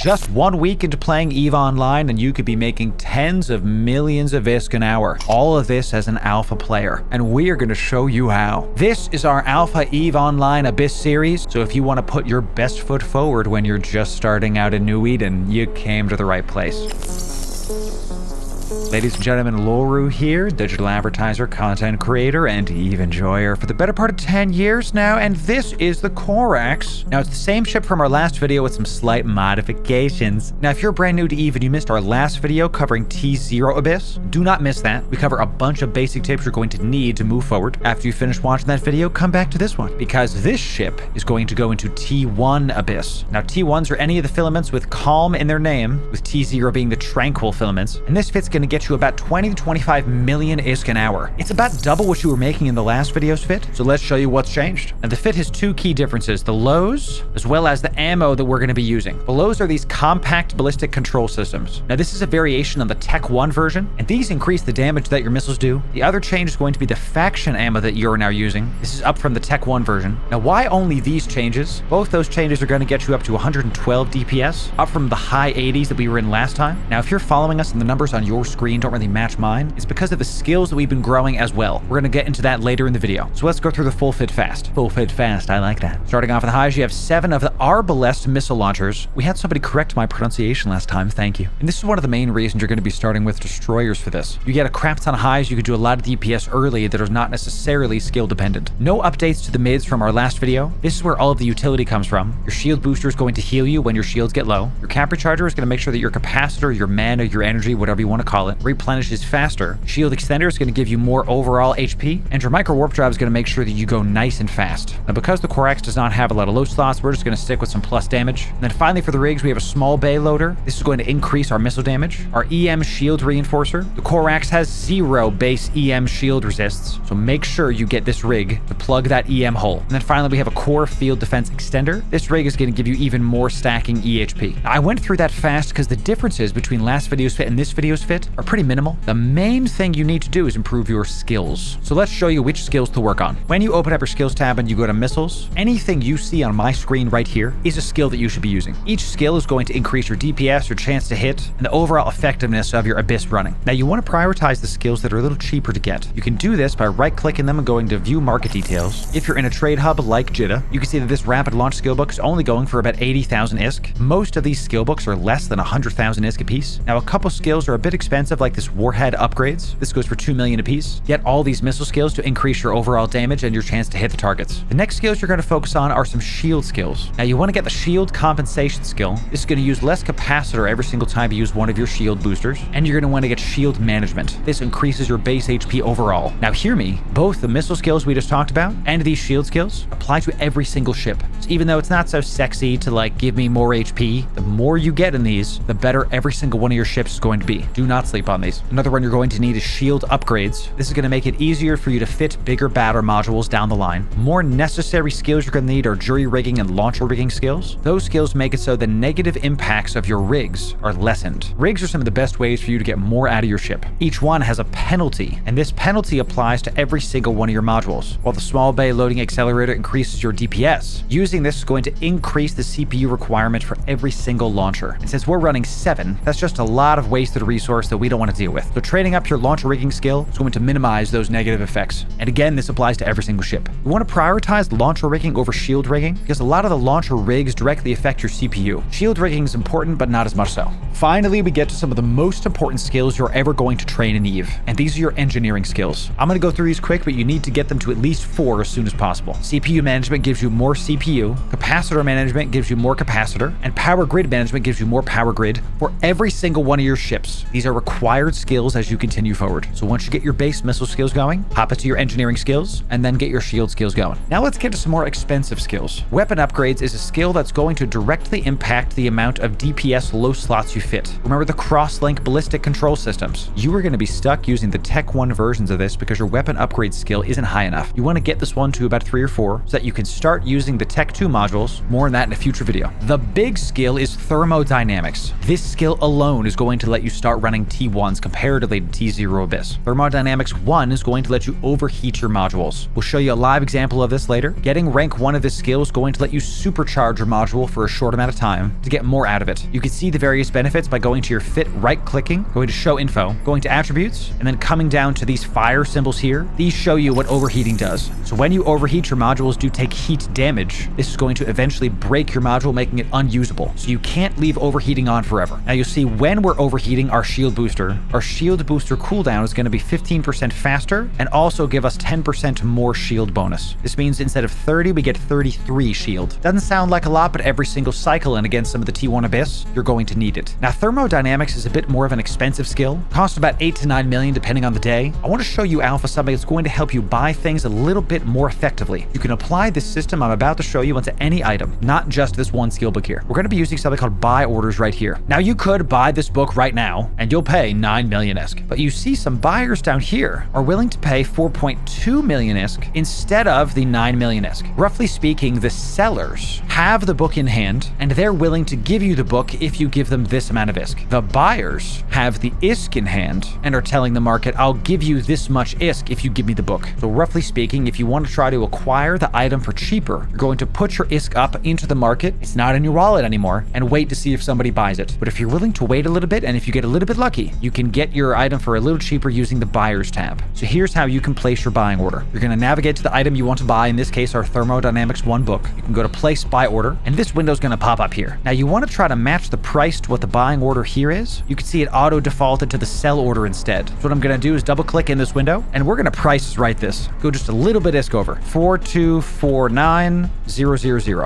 Just 1 week into playing EVE Online and you could be making tens of millions of ISK an hour. All of this as an alpha player, and we are going to show you how. This is our Alpha EVE Online Abyss series, so if you want to put your best foot forward when you're just starting out in New Eden, you came to the right place. Ladies and gentlemen, Loru here, digital advertiser, content creator, and EVE enjoyer for the better part of 10 years now, and this is the Corax. Now, it's the same ship from our last video with some slight modifications. Now, if you're brand new to EVE and you missed our last video covering T0 Abyss, do not miss that. We cover a bunch of basic tips you're going to need to move forward. After you finish watching that video, come back to this one, because this ship is going to go into T1 Abyss. Now, T1s are any of the filaments with calm in their name, with T0 being the tranquil filaments, and this fit's going to get you about 20 to 25 million ISK an hour. It's about double what you were making in the last video's fit, so let's show you what's changed. And the fit has two key differences, the lows, as well as the ammo that we're going to be using. The lows are these compact ballistic control systems. Now, this is a variation on the Tech 1 version, and these increase the damage that your missiles do. The other change is going to be the faction ammo that you're now using. This is up from the Tech 1 version. Now, why only these changes? Both those changes are going to get you up to 112 DPS, up from the high 80s that we were in last time. Now, if you're following us and the numbers on your screen don't really match mine, it's because of the skills that we've been growing as well. We're going to get into that later in the video. So let's go through the full fit fast. Full fit fast, I like that. Starting off with the highs, you have 7 of the Arbalest missile launchers. We had somebody correct my pronunciation last time, thank you. And this is one of the main reasons you're going to be starting with destroyers for this. You get a crap ton of highs, you can do a lot of DPS early that are not necessarily skill dependent. No updates to the mids from our last video. This is where all of the utility comes from. Your shield booster is going to heal you when your shields get low. Your cap recharger is going to make sure that your capacitor, your mana, your energy, whatever you want to call it, replenishes faster. Shield extender is going to give you more overall HP, and your micro warp drive is going to make sure that you go nice and fast. Now, because the Corax does not have a lot of low slots, we're just going to stick with some plus damage. And then finally for the rigs, we have a small bay loader. This is going to increase our missile damage. Our EM shield reinforcer. The Corax has 0 base EM shield resists, so make sure you get this rig to plug that EM hole. And then finally we have a core field defense extender. This rig is going to give you even more stacking EHP. Now, I went through that fast because the differences between last video's fit and this video's fit are pretty minimal. The main thing you need to do is improve your skills. So let's show you which skills to work on. When you open up your skills tab and you go to missiles, anything you see on my screen right here is a skill that you should be using. Each skill is going to increase your DPS, your chance to hit, and the overall effectiveness of your Abyss running. Now, you want to prioritize the skills that are a little cheaper to get. You can do this by right-clicking them and going to view market details. If you're in a trade hub like Jitta, you can see that this rapid launch skill book is only going for about 80,000 ISK. Most of these skill books are less than 100,000 ISK a piece. Now, a couple skills are a bit expensive, like this Warhead upgrades. This goes for 2 million a piece. Get all these missile skills to increase your overall damage and your chance to hit the targets. The next skills you're going to focus on are some shield skills. Now, you want to get the shield compensation skill. This is going to use less capacitor every single time you use one of your shield boosters, and you're going to want to get shield management. This increases your base HP overall. Now, hear me, both the missile skills we just talked about and these shield skills apply to every single ship. So even though it's not so sexy to like give me more HP, the more you get in these, the better every single one of your ships is going to be. Do not sleep on these. Another one you're going to need is shield upgrades. This is going to make it easier for you to fit bigger battle modules down the line. More necessary skills you're going to need are jury rigging and launcher rigging skills. Those skills make it so the negative impacts of your rigs are lessened. Rigs are some of the best ways for you to get more out of your ship. Each one has a penalty, and this penalty applies to every single one of your modules. While the small bay loading accelerator increases your DPS, using this is going to increase the CPU requirement for every single launcher. And since we're running 7, that's just a lot of wasted resource that we don't want to deal with. So trading up your launcher rigging skill is going to minimize those negative effects. And again, this applies to every single ship. You want to prioritize launcher rigging over shield rigging because a lot of the launcher rigs directly affect your CPU. Shield rigging is important, but not as much so. Finally, we get to some of the most important skills you're ever going to train in EVE, and these are your engineering skills. I'm going to go through these quick, but you need to get them to at least 4 as soon as possible. CPU management gives you more CPU, capacitor management gives you more capacitor, and power grid management gives you more power grid for every single one of your ships. These are required skills as you continue forward. So once you get your base missile skills going, hop into your engineering skills, and then get your shield skills going. Now let's get to some more expensive skills. Weapon upgrades is a skill that's going to directly impact the amount of DPS low slots you fit. Remember the cross-link ballistic control systems. You are going to be stuck using the Tech 1 versions of this because your weapon upgrade skill isn't high enough. You want to get this one to about 3 or 4 so that you can start using the Tech 2 modules. More on that in a future video. The big skill is thermodynamics. This skill alone is going to let you start running T1's comparatively to T0 Abyss. Thermodynamics 1 is going to let you overheat your modules. We'll show you a live example of this later. Getting rank 1 of this skill is going to let you supercharge your module for a short amount of time to get more out of it. You can see the various benefits by going to your fit, right-clicking, going to show info, going to attributes, and then coming down to these fire symbols here. These show you what overheating does. So when you overheat, your modules do take heat damage. This is going to eventually break your module, making it unusable. So you can't leave overheating on forever. Now you'll see when we're overheating our shield booster cooldown is going to be 15% faster and also give us 10% more shield bonus. This means instead of 30, we get 33 shield. Doesn't sound like a lot, but every single cycle and against some of the T1 Abyss, you're going to need it. Now thermodynamics is a bit more of an expensive skill. Costs about 8 to 9 million depending on the day. I want to show you alpha something that's going to help you buy things a little bit more effectively. You can apply this system I'm about to show you onto any item, not just this one skill book here. We're going to be using something called buy orders right here. Now you could buy this book right now and you'll pay 9 million ISK, but you see some buyers down here are willing to pay 4.2 million ISK instead of the 9 million ISK. Roughly speaking, the sellers have the book in hand and they're willing to give you the book if you give them this amount of ISK. The buyers have the ISK in hand and are telling the market, I'll give you this much ISK if you give me the book. So roughly speaking, if you want to try to acquire the item for cheaper, you're going to put your ISK up into the market. It's not in your wallet anymore, and wait to see if somebody buys it. But if you're willing to wait a little bit, and if you get a little bit lucky, you can get your item for a little cheaper using the buyers tab. So here's how you can place your buying order. You're going to navigate to the item you want to buy, in this case our Thermodynamics 1 book. You can go to place buy order, and this window is going to pop up here. Now you want to try to match the price to what the buying order here is. You can see it auto defaulted to the sell order instead. So what I'm going to do is double click in this window, and we're going to price right this. Go just a little bit ISK over. 4249000.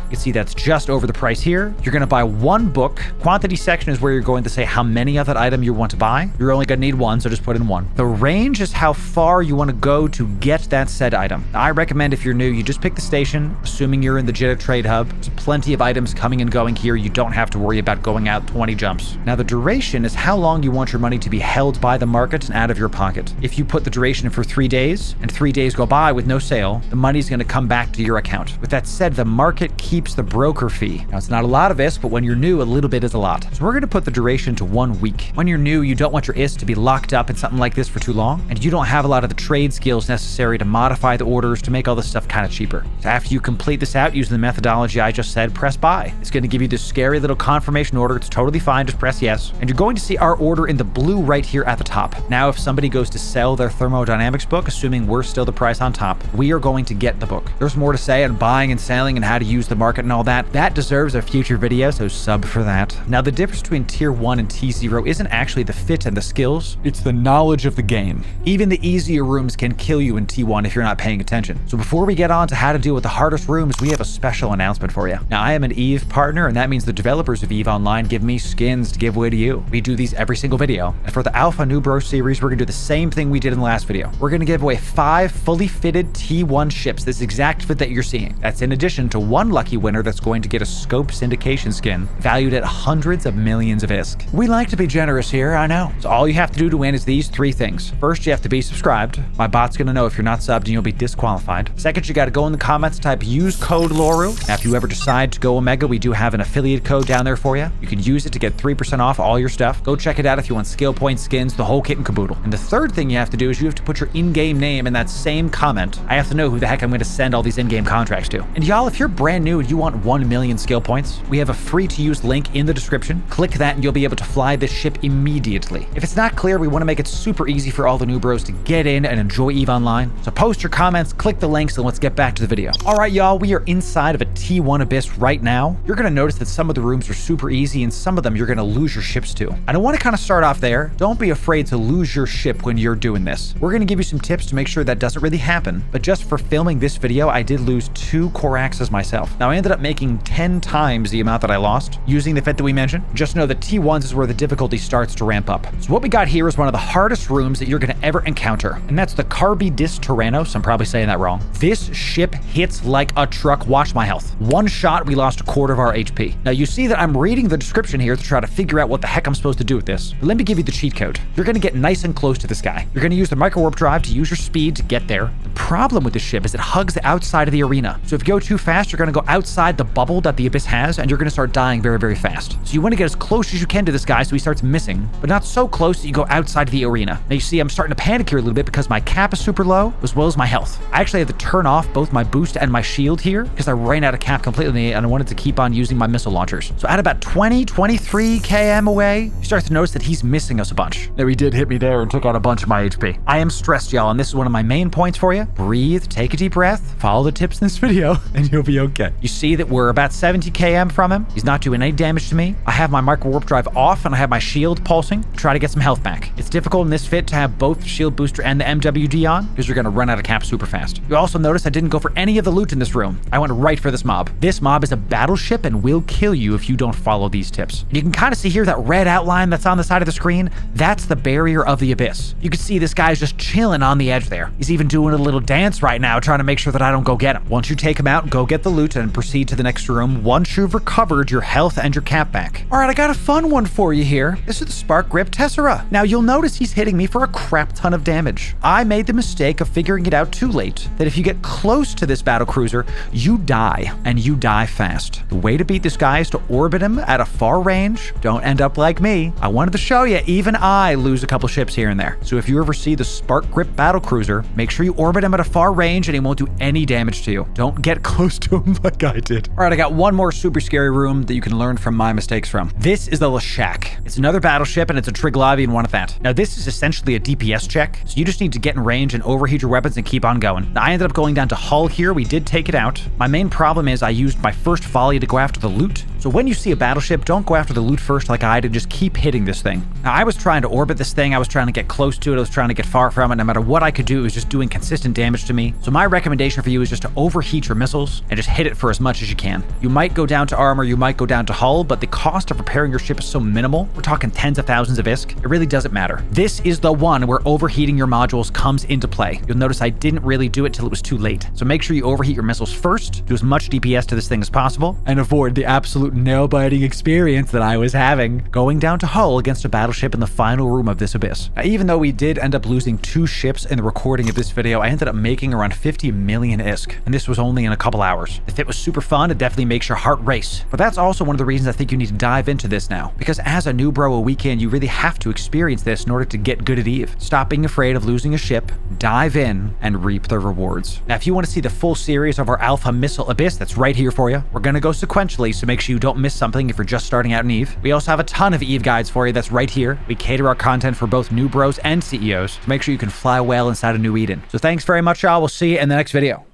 You can see that's just over the price here. You're going to buy 1 book. Quantity section is where you're going to say how many of that item you want to buy. You're only going to need 1, so just put in 1. The range is how far you want to go to get that said item. Now, I recommend if you're new, you just pick the station, assuming you're in the Jitter Trade Hub. There's plenty of items coming and going here. You don't have to worry about going out 20 jumps. Now, the duration is how long you want your money to be held by the market and out of your pocket. If you put the duration for 3 days and 3 days go by with no sale, the money's going to come back to your account. With that said, the market keeps the broker fee. Now, it's not a lot of ISK, but when you're new, a little bit is a lot. So we're going to put the duration to 1 week. When you're new, you don't want your ISK to be locked up in something like this for too long, and you don't have a lot of the trade skills necessary to modify the orders to make all this stuff kind of cheaper. So after you complete this out using the methodology I just said, press buy. It's going to give you this scary little confirmation order. It's totally fine. Just press yes. And you're going to see our order in the blue right here at the top. Now, if somebody goes to sell their Thermodynamics book, assuming we're still the price on top, we are going to get the book. There's more to say on buying and selling and how to use the market and all that. That deserves a future video, so sub for that. Now, the difference between tier 1 and T0 isn't actually the fit and the skills, it's the knowledge of the game. Even the easier rooms can kill you in T1 if you're not paying attention. So before we get on to how to deal with the hardest rooms, we have a special announcement for you. Now, I am an EVE partner, and that means the developers of EVE Online give me skins to give away to you. We do these every single video. And for the Alpha New Bro series, we're gonna do the same thing we did in the last video. We're gonna give away 5 fully fitted T1 ships, this exact fit that you're seeing. That's in addition to 1 lucky winner that's going to get a scope syndication skin valued at hundreds of millions of ISK. We like to be generous here, I know. So all you have to do to win is these 3 things. First, you have to be subscribed. My bot's gonna know if you're not subbed and you'll be disqualified. Second, you gotta go in the comments, type use code Loru. Now, if you ever decide to go Omega, we do have an affiliate code down there for you. You can use it to get 3% off all your stuff. Go check it out if you want skill points, skins, the whole kit and caboodle. And the third thing you have to do is you have to put your in-game name in that same comment. I have to know who the heck I'm gonna send all these in-game contracts to. And y'all, if you're brand new and you want 1 million skill points, we have a free to use link in the description. Click that and you'll be able to fly this ship immediately. If it's not clear, we want to make it super easy for all the new bros to get in and enjoy EVE Online. So post your comments, click the links, and let's get back to the video. All right, y'all, we are inside of a T1 Abyss right now. You're gonna notice that some of the rooms are super easy and some of them you're gonna lose your ships to. And I want to kind of start off there. Don't be afraid to lose your ship when you're doing this. We're gonna give you some tips to make sure that doesn't really happen. But just for filming this video, I did lose 2 Coraxes myself. Now, I ended up making 10 times the amount that I lost using the fit that we mentioned. Just know that T1's is where the difficulty starts to ramp up. So what we got here is one of the hardest rooms that you're gonna ever encounter, and that's the Carbidis Tyrannos. I'm probably saying that wrong. This ship hits like a truck. Watch my health. 1 shot, we lost 1/4 of our HP. Now, you see that I'm reading the description here to try to figure out what the heck I'm supposed to do with this. But let me give you the cheat code. You're gonna get nice and close to this guy. You're gonna use the micro warp drive to use your speed to get there. The problem with this ship is it hugs the outside of the arena. So if you go too fast, you're gonna go outside the bubble that the Abyss has, and you're gonna start dying very, very fast. So you wanna get as close as you can to this guy so he starts missing, but not so close that you go outside of the arena. Now you see I'm starting to panic here a little bit because my cap is super low, as well as my health. I actually had to turn off both my boost and my shield here because I ran out of cap completely and I wanted to keep on using my missile launchers. So at about 23 km away, you start to notice that he's missing us a bunch. Now he did hit me there and took out a bunch of my HP. I am stressed, y'all, and this is one of my main points for you. Breathe, take a deep breath, follow the tips in this video, and you'll be okay. You see that we're about 70 km from him. He's not doing any damage to me. I have my micro warp drive off and I have my shield pulsing to try to get some health back. It's difficult in this fit to have both the shield booster and the MWD on because you're going to run out of cap super fast. You also notice I didn't go for any of the loot in this room. I went right for this mob. This mob is a battleship and will kill you if you don't follow these tips. You can kind of see here that red outline that's on the side of the screen. That's the barrier of the abyss. You can see this guy's just chilling on the edge there. He's even doing a little dance right now, trying to make sure that I don't go get him. Once you take him out, go get the loot and proceed to the next room once you've recovered your health and your cap back. All right, I got a fun one for you here. This is the Spark Grip Tessera. Now you'll notice he's hitting me for a crap ton of damage. I made the mistake of figuring it out too late that if you get close to this battle cruiser, you die, and you die fast. The way to beat this guy is to orbit him at a far range. Don't end up like me. I wanted to show you, even I lose a couple ships here and there. So if you ever see the Spark Grip battle cruiser, make sure you orbit him at a far range and he won't do any damage to you. Don't get close to him like I did. All right, I got one more super scary room that you can learn from my mistakes from. This is the Leshak. It's another battleship and it's a Triglavian one at that. Now this is essentially a DPS check, so you just need to get in range and overheat your weapons and keep on going. Now, I ended up going down to hull here. We did take it out. My main problem is I used my first volley to go after the loot. So when you see a battleship, don't go after the loot first like I did. Just keep hitting this thing. Now, I was trying to orbit this thing. I was trying to get close to it. I was trying to get far from it. No matter what I could do, it was just doing consistent damage to me. So my recommendation for you is just to overheat your missiles and just hit it for as much as you can. You might go down to armor, you might go down to hull, but the cost of repairing your ship is so minimal. We're talking tens of thousands of ISK. It really doesn't matter. This is the one where overheating your modules comes into play. You'll notice I didn't really do it till it was too late. So make sure you overheat your missiles first, do as much DPS to this thing as possible, and avoid the absolute nail-biting experience that I was having going down to hull against a battleship in the final room of this abyss. Now, even though we did end up losing 2 ships in the recording of this video, I ended up making around 50 million ISK, and this was only in a couple hours. If it was super fun, it definitely makes your heart race. But that's also one of the reasons I think you need to dive into this now, because as a new bro a weekend, you really have to experience this in order to get good at EVE. Stop being afraid of losing a ship, dive in, and reap the rewards. Now, if you want to see the full series of our Alpha Missile Abyss, that's right here for you. We're going to go sequentially, so make sure you don't miss something if you're just starting out in EVE. We also have a ton of EVE guides for you, that's right here. We cater our content for both new bros and CEOs, so make sure you can fly well inside of New Eden. So thanks very much, y'all. We'll see you in the next video.